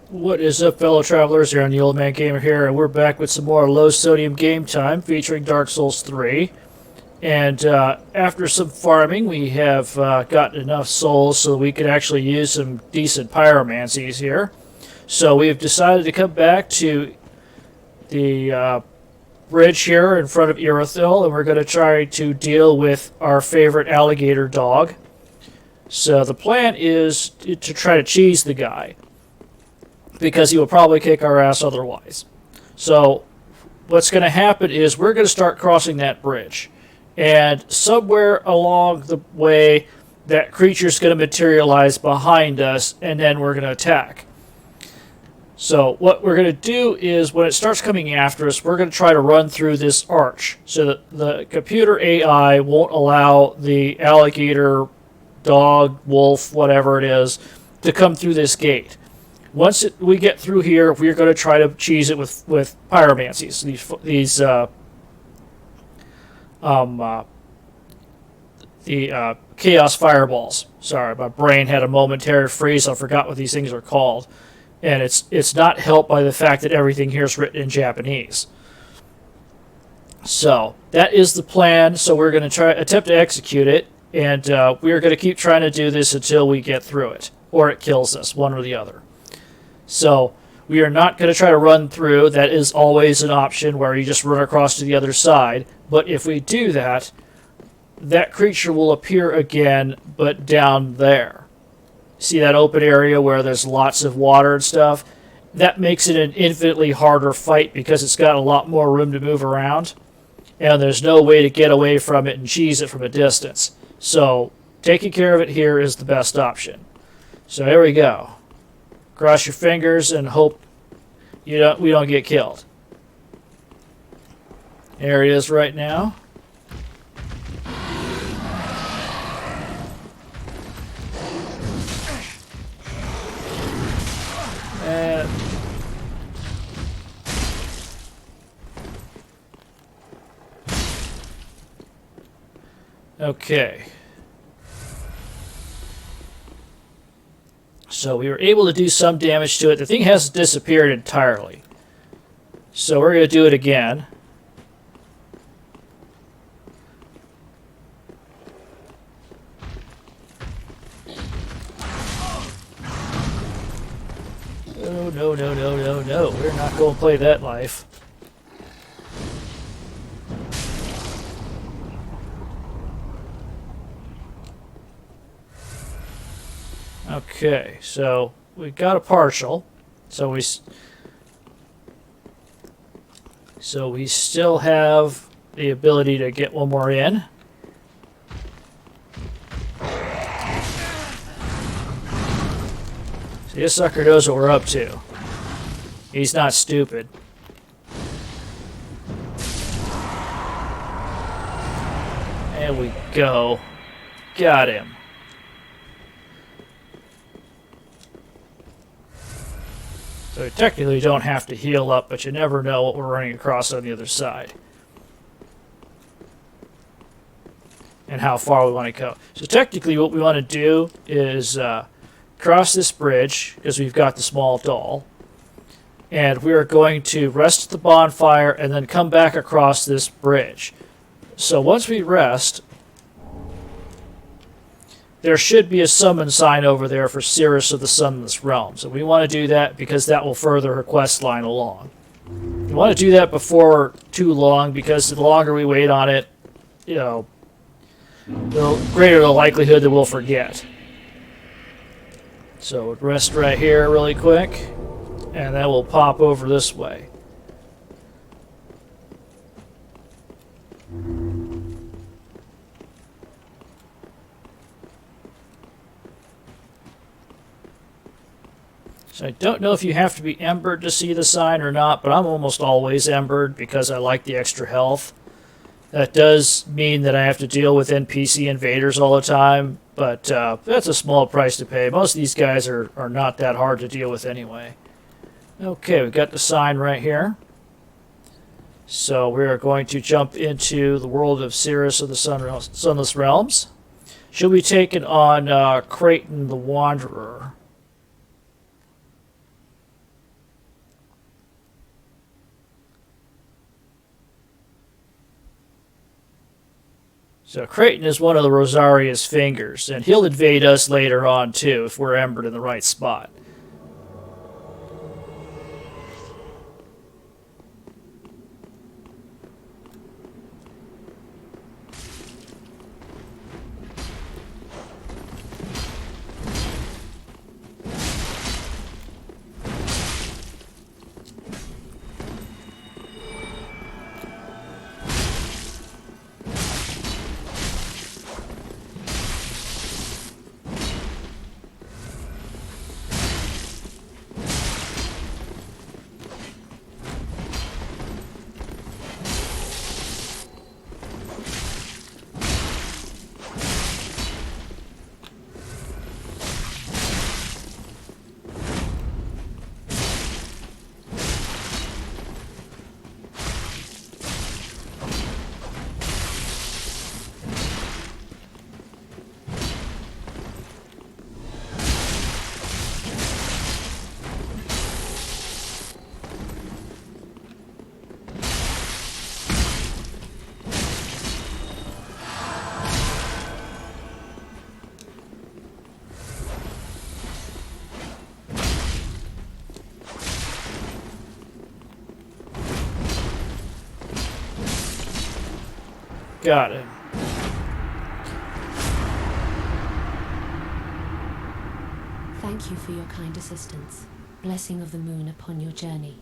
What is up, fellow travelers? Here on the Old Man Gamer here, and we're back with some more low sodium game time featuring Dark Souls 3. And after some farming, we have gotten enough souls so that we could actually use some decent pyromancies here. So we have decided to come back to the bridge here in front of Irithyll, and we're going to try to deal with our favorite alligator dog. So the plan is to try to cheese the guy, because he will probably kick our ass otherwise. So what's going to happen is we're going to start crossing that bridge. And somewhere along the way, that creature's going to materialize behind us, and then we're going to attack. So what we're going to do is, when it starts coming after us, we're going to try to run through this arch so that the computer AI won't allow the alligator, dog, wolf, whatever it is, to come through this gate. Once we get through here, we're going to try to cheese it with pyromancies. The chaos fireballs. Sorry, my brain had a momentary freeze. I forgot what these things are called, and it's not helped by the fact that everything here is written in Japanese. So that is the plan. So we're going to attempt to execute it, and we're going to keep trying to do this until we get through it, or it kills us, one or the other. So we are not going to try to run through. That is always an option where you just run across to the other side. But if we do that, that creature will appear again, but down there. See that open area where there's lots of water and stuff? That makes it an infinitely harder fight because it's got a lot more room to move around. And there's no way to get away from it and cheese it from a distance. So taking care of it here is the best option. So here we go. Cross your fingers and hope we don't get killed. There he is right now. And okay. So we were able to do some damage to it. The thing hasn't disappeared entirely. So we're going to do it again. Oh, no, no, no, no, no. We're not going to play that life. Okay, so we got a partial. So we still have the ability to get one more in. See, this sucker knows what we're up to. He's not stupid. There we go. Got him. So we technically don't have to heal up, but you never know what we're running across on the other side. And how far we want to go. So technically what we want to do is cross this bridge, because we've got the small doll. And we are going to rest at the bonfire and then come back across this bridge. So once we rest, there should be a summon sign over there for Siris of the Sunless Realms. And we want to do that because that will further her quest line along. We want to do that before too long, because the longer we wait on it, the greater the likelihood that we'll forget. So rest right here really quick, and then we'll pop over this way. So I don't know if you have to be embered to see the sign or not, but I'm almost always embered because I like the extra health. That does mean that I have to deal with NPC invaders all the time, but that's a small price to pay. Most of these guys are not that hard to deal with anyway. Okay, we've got the sign right here. So we are going to jump into the world of Siris of the Sunless Realms. She'll be taken on Creighton the Wanderer. So Creighton is one of the Rosaria's fingers, and he'll invade us later on too if we're embered in the right spot. Got it. Thank you for your kind assistance. Blessing of the moon upon your journey.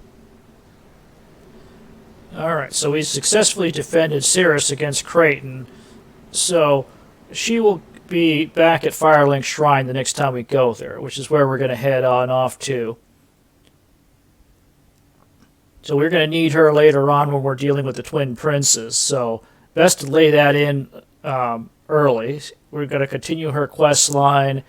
Alright, so we successfully defended Siris against Creighton, so she will be back at Firelink Shrine the next time we go there, which is where we're going to head on off to. So we're going to need her later on when we're dealing with the Twin Princes, so best to lay that in early. We're going to continue her quest line.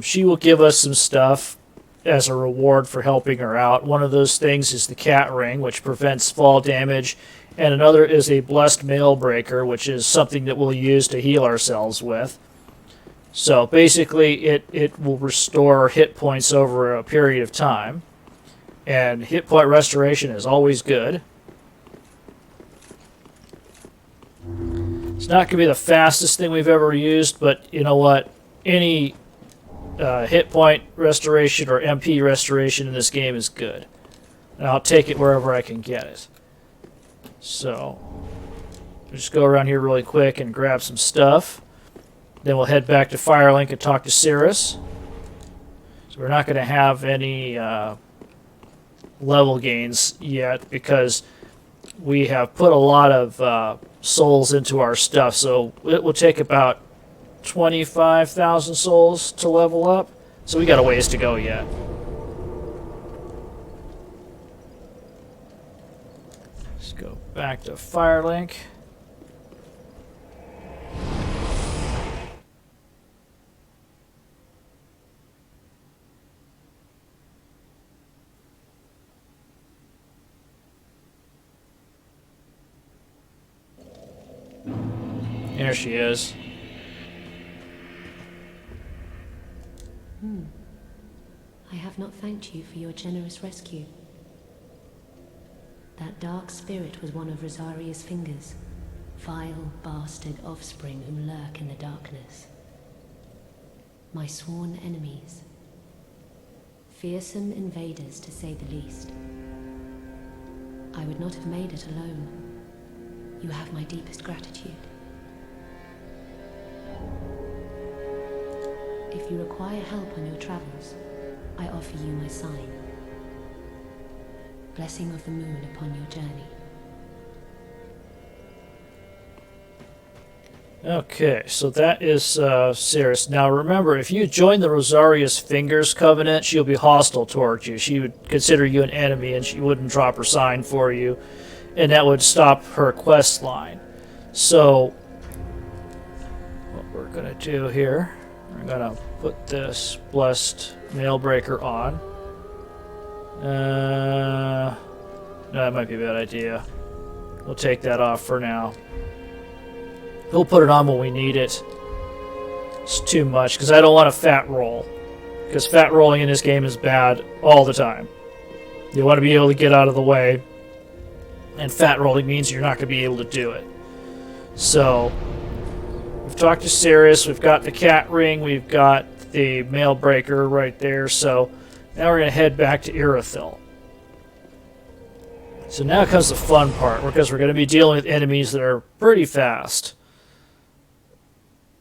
She will give us some stuff as a reward for helping her out. One of those things is the cat ring, which prevents fall damage, and another is a blessed mail breaker, which is something that we'll use to heal ourselves with. So basically it will restore hit points over a period of time, and hit point restoration is always good. It's not going to be the fastest thing we've ever used, but you know what? Any hit point restoration or MP restoration in this game is good. And I'll take it wherever I can get it. So, we'll just go around here really quick and grab some stuff. Then we'll head back to Firelink and talk to Siris. So we're not going to have any level gains yet because we have put a lot of souls into our stuff, so it will take about 25,000 souls to level up, so we got a ways to go yet. Let's go back to Firelink. There she is. I have not thanked you for your generous rescue. That dark spirit was one of Rosaria's fingers, vile bastard offspring who lurk in the darkness. My sworn enemies. Fearsome invaders, to say the least. I would not have made it alone. You have my deepest gratitude. If you require help on your travels, I offer you my sign. Blessing of the moon upon your journey. Okay, so that is Siris. Now remember, if you join the Rosaria's Fingers Covenant, she'll be hostile towards you. She would consider you an enemy and she wouldn't drop her sign for you, and that would stop her quest line. So, what we're going to do here, we're going to put this Blessed Mailbreaker on. No, that might be a bad idea. We'll take that off for now. We'll put it on when we need it. It's too much, because I don't want a fat roll. Because fat rolling in this game is bad all the time. You want to be able to get out of the way. And fat rolling means you're not going to be able to do it. So we've talked to Siris, we've got the cat ring, we've got the mail breaker right there. So now we're going to head back to Irithyll. So now comes the fun part, because we're going to be dealing with enemies that are pretty fast.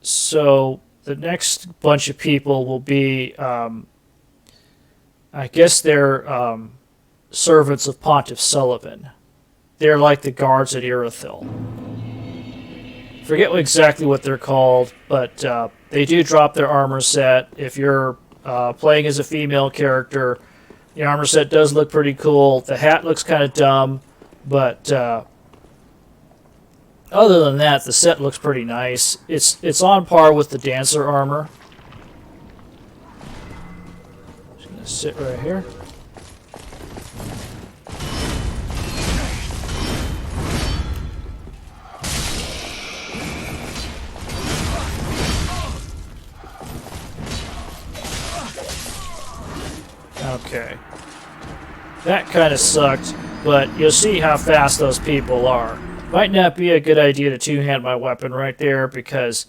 So the next bunch of people will be, I guess they're servants of Pontiff Sullivan. They're like the guards at Irithyll. Forget exactly what they're called, but they do drop their armor set. If you're playing as a female character, the armor set does look pretty cool. The hat looks kind of dumb, but other than that, the set looks pretty nice. It's on par with the dancer armor. Just gonna sit right here. Okay. That kind of sucked, but you'll see how fast those people are. Might not be a good idea to two-hand my weapon right there, because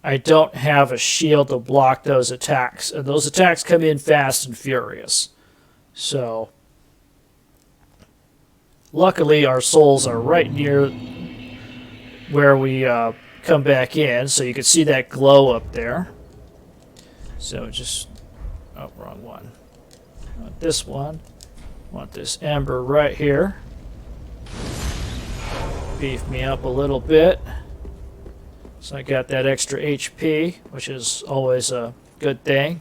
I don't have a shield to block those attacks. And those attacks come in fast and furious. So, luckily our souls are right near where we come back in, so you can see that glow up there. So just... oh, wrong one. Want this one. Want this ember right here. Beef me up a little bit. So I got that extra HP, which is always a good thing.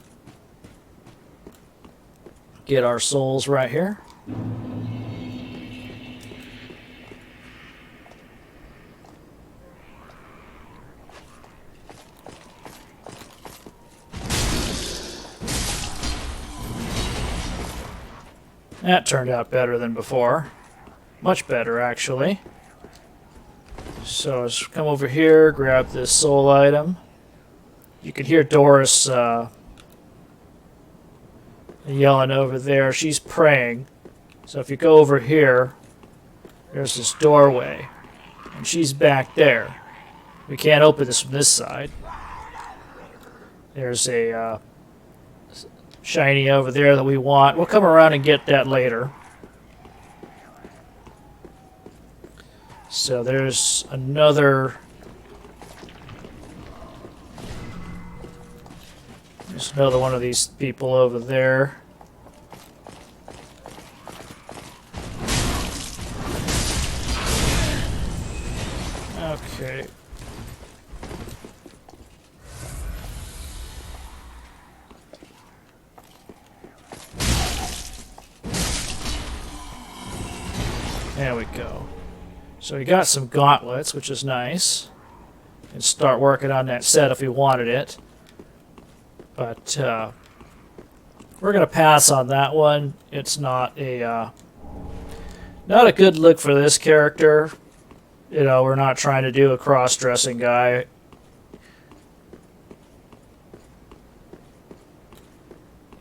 Get our souls right here. That turned out better than before. Much better, actually. So let's come over here, grab this soul item. You can hear Doris yelling over there. She's praying. So if you go over here, there's this doorway. And she's back there. We can't open this from this side. There's a shiny over there that we want. We'll come around and get that later. So there's another... there's another one of these people over there. Okay. There we go. So we got some gauntlets, which is nice. And start working on that set if we wanted it. But we're going to pass on that one. It's not a good look for this character. You know, we're not trying to do a cross-dressing guy.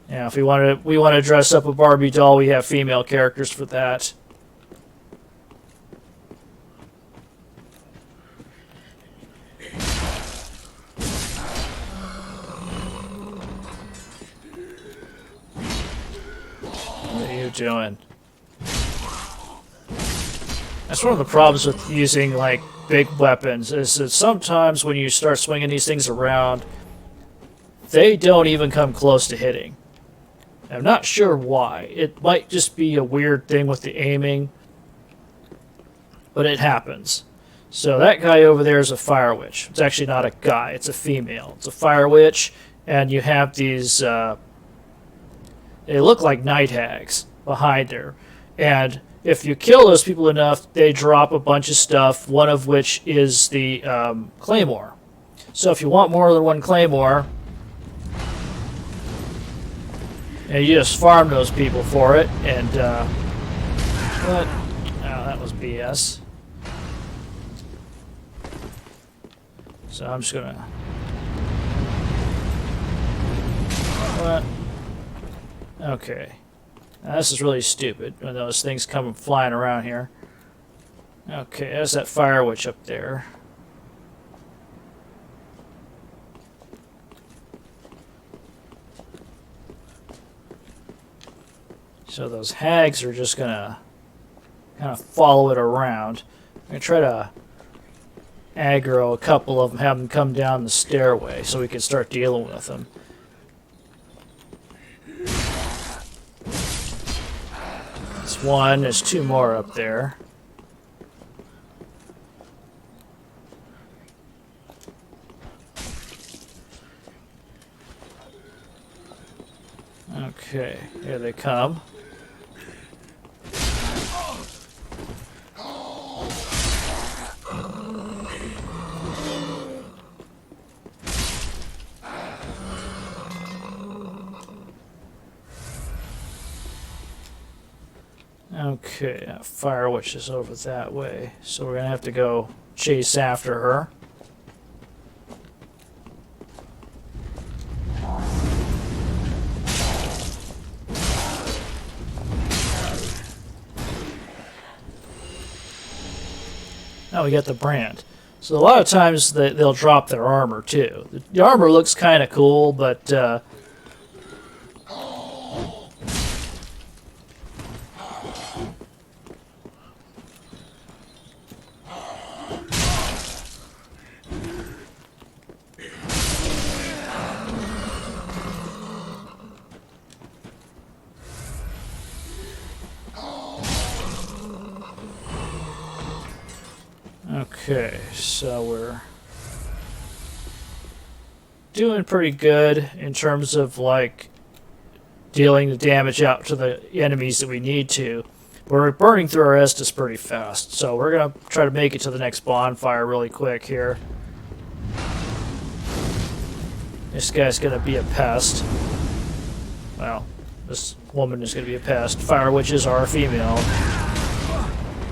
Yeah, if we want to dress up a Barbie doll, we have female characters for that. Doing. That's one of the problems with using like big weapons, is that sometimes when you start swinging these things around, they don't even come close to hitting. I'm not sure why. It might just be a weird thing with the aiming, but it happens. So that guy over there is a fire witch. It's actually not a guy, it's a female. It's a fire witch, and you have these they look like night hags behind her, and if you kill those people enough, they drop a bunch of stuff, one of which is the claymore. So if you want more than one claymore, and you just farm those people for it, and what? Oh, that was BS. So I'm just gonna... what? Okay. Now, this is really stupid when those things come flying around here. Okay, there's that fire witch up there. So those hags are just gonna kind of follow it around. I'm gonna try to aggro a couple of them, have them come down the stairway so we can start dealing with them. There's one, there's two more up there. Okay, here they come. Okay, that fire witch is over that way, so we're gonna have to go chase after her. Now we got the brand. So a lot of times they'll drop their armor too. The armor looks kind of cool, but okay, so we're doing pretty good in terms of like dealing the damage out to the enemies that we need to. We're burning through our Estus pretty fast, so we're gonna try to make it to the next bonfire really quick here. This guy's gonna be a pest. Well, this woman is gonna be a pest. Fire witches are female,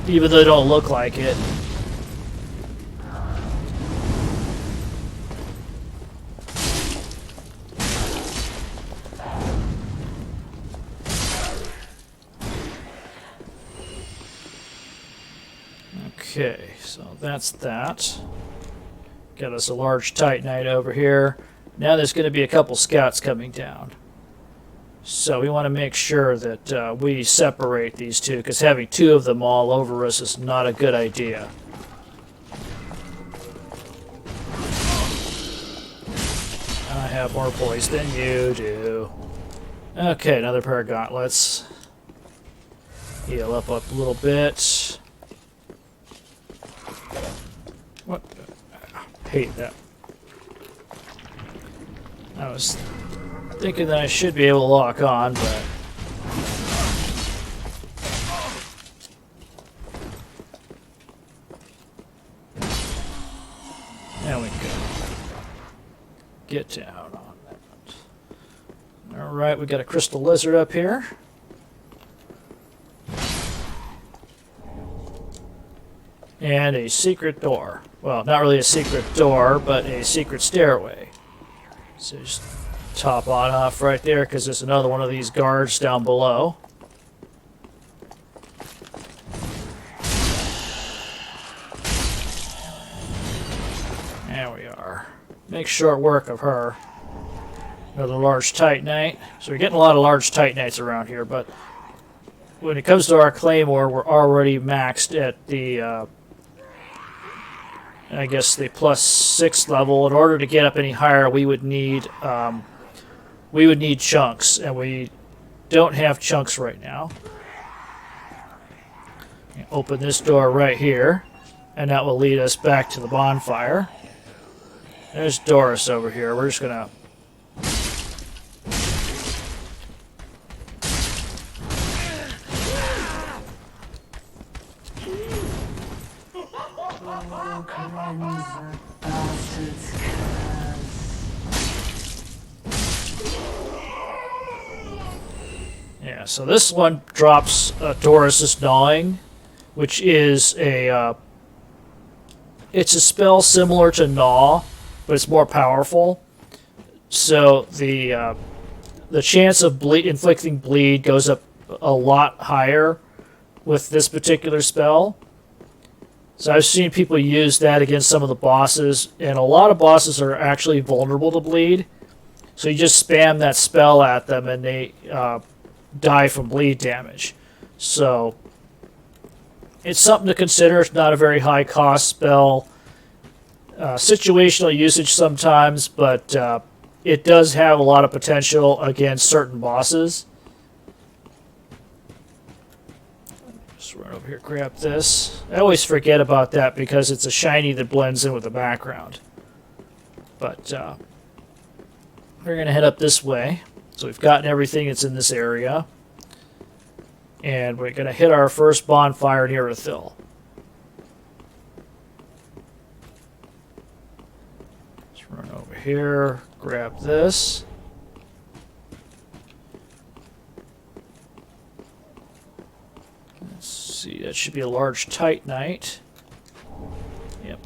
even though they don't look like it. Okay, so that's that. Got us a large Titanite over here. Now there's going to be a couple scouts coming down. So we want to make sure that we separate these two, because having two of them all over us is not a good idea. I have more poise than you do. Okay, another pair of gauntlets. Heal up a little bit. What? I hate that. I was thinking that I should be able to lock on, but... There we go. Get down on that. Alright, we got a crystal lizard up here. And a secret door. Well, not really a secret door, but a secret stairway. So just top on off right there, because there's another one of these guards down below. There we are. Make short work of her. Another large Titanite. So we're getting a lot of large Titanites around here, but when it comes to our Claymore, we're already maxed at the I guess the +6 level. In order to get up any higher, we would need chunks, and we don't have chunks right now. Open this door right here, and that will lead us back to the bonfire. There's Doris over here. We're just gonna yeah, so this one drops Doris's Gnawing, which is it's a spell similar to Gnaw, but it's more powerful. So the chance of inflicting bleed goes up a lot higher with this particular spell. So I've seen people use that against some of the bosses, and a lot of bosses are actually vulnerable to bleed. So you just spam that spell at them, and they die from bleed damage. So it's something to consider. It's not a very high cost spell. Situational usage sometimes, but it does have a lot of potential against certain bosses. Just run over here, grab this. I always forget about that because it's a shiny that blends in with the background. But we're going to head up this way. So we've gotten everything that's in this area. And we're going to hit our first bonfire in Irithyll. Let's run over here, grab this. Let's see, that should be a large Titanite. Yep.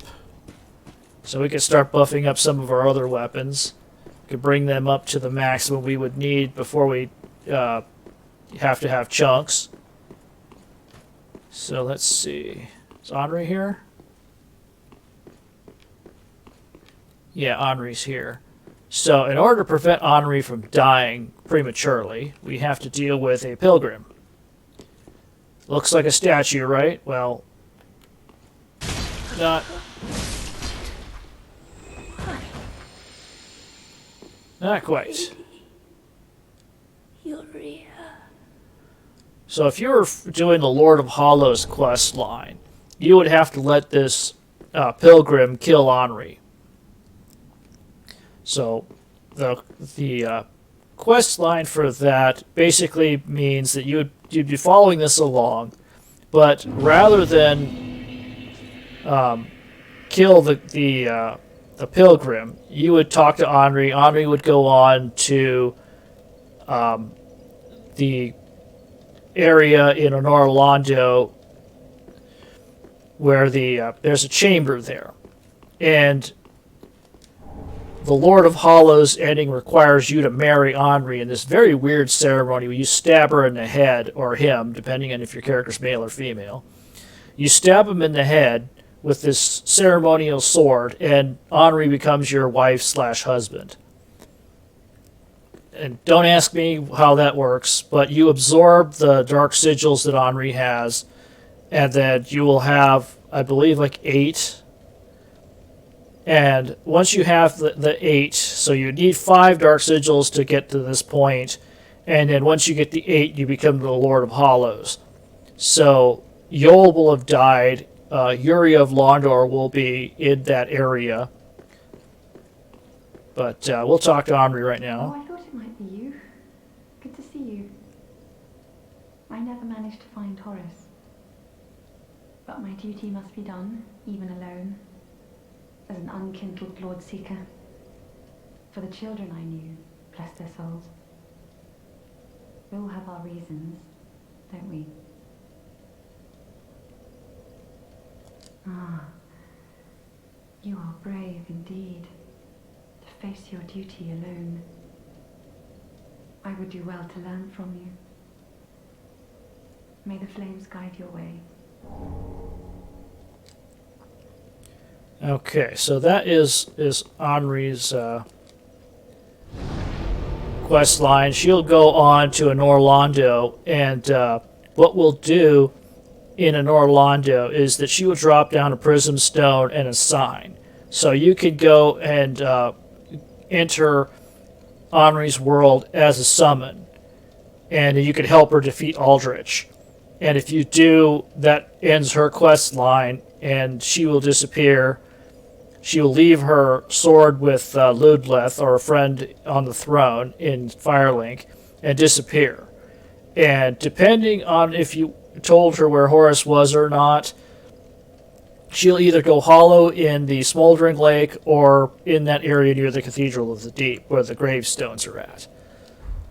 So we can start buffing up some of our other weapons. We can bring them up to the maximum we would need before we have to have chunks. So let's see. Is Henri here? Yeah, Henri's here. So in order to prevent Henri from dying prematurely, we have to deal with a pilgrim. Looks like a statue, right? Well, not quite. Uriah. So if you were doing the Lord of Hollows quest line, you would have to let this pilgrim kill Henri. So the quest line for that basically means that you'd be following this along, but rather than kill the pilgrim, you would talk to Henri. Henri would go on to the area in Orlando where there's a chamber there, and the Lord of Hollows ending requires you to marry Henri in this very weird ceremony where you stab her in the head, or him, depending on if your character's male or female. You stab him in the head with this ceremonial sword, and Henri becomes your wife/husband. And don't ask me how that works, but you absorb the dark sigils that Henri has, and then you will have, I believe, like 8. And once you have the 8, so you need 5 dark sigils to get to this point, and then once you get the 8, you become the Lord of Hollows. So Yol will have died. Uriah of Londor will be in that area. But we'll talk to Henri right now. Oh, I thought it might be you. Good to see you. I never managed to find Horace. But my duty must be done, even alone, as an unkindled Lord Seeker. For the children I knew, bless their souls. We all have our reasons, don't we? Ah, you are brave indeed, to face your duty alone. I would do well to learn from you. May the flames guide your way. Okay, so that is Henri's quest line. She'll go on to an Orlando, and what we'll do in an Orlando is that she will drop down a prism stone and a sign. So you could go and enter Henri's world as a summon, and you could help her defeat Aldrich. And if you do, that ends her quest line, and she will disappear. She will leave her sword with Ludleth, or a friend on the throne, in Firelink, and disappear. And depending on if you told her where Horace was or not, she'll either go hollow in the Smoldering Lake or in that area near the Cathedral of the Deep, where the gravestones are at.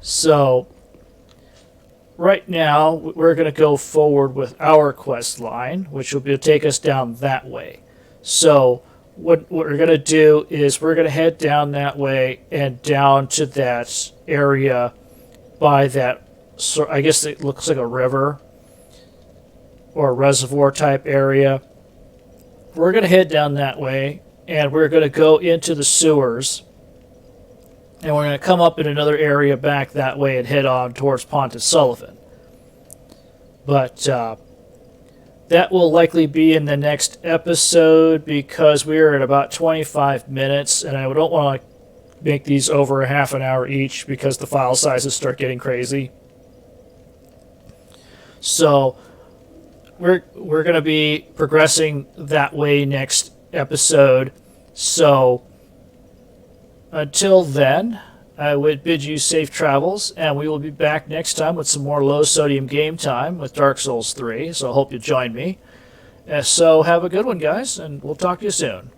So right now, we're going to go forward with our quest line, which will take us down that way. So what we're going to do is we're going to head down that way and down to that area by that, so I guess it looks like a river or a reservoir type area. we're going to head down that way, and we're going to go into the sewers, and we're going to come up in another area back that way and head on towards Pontiff Sullivan. But that will likely be in the next episode because we're at about 25 minutes, and I don't want to make these over a half an hour each because the file sizes start getting crazy. So we're going to be progressing that way next episode. So until then, I would bid you safe travels, and we will be back next time with some more low-sodium game time with Dark Souls 3, so I hope you join me. So have a good one, guys, and we'll talk to you soon.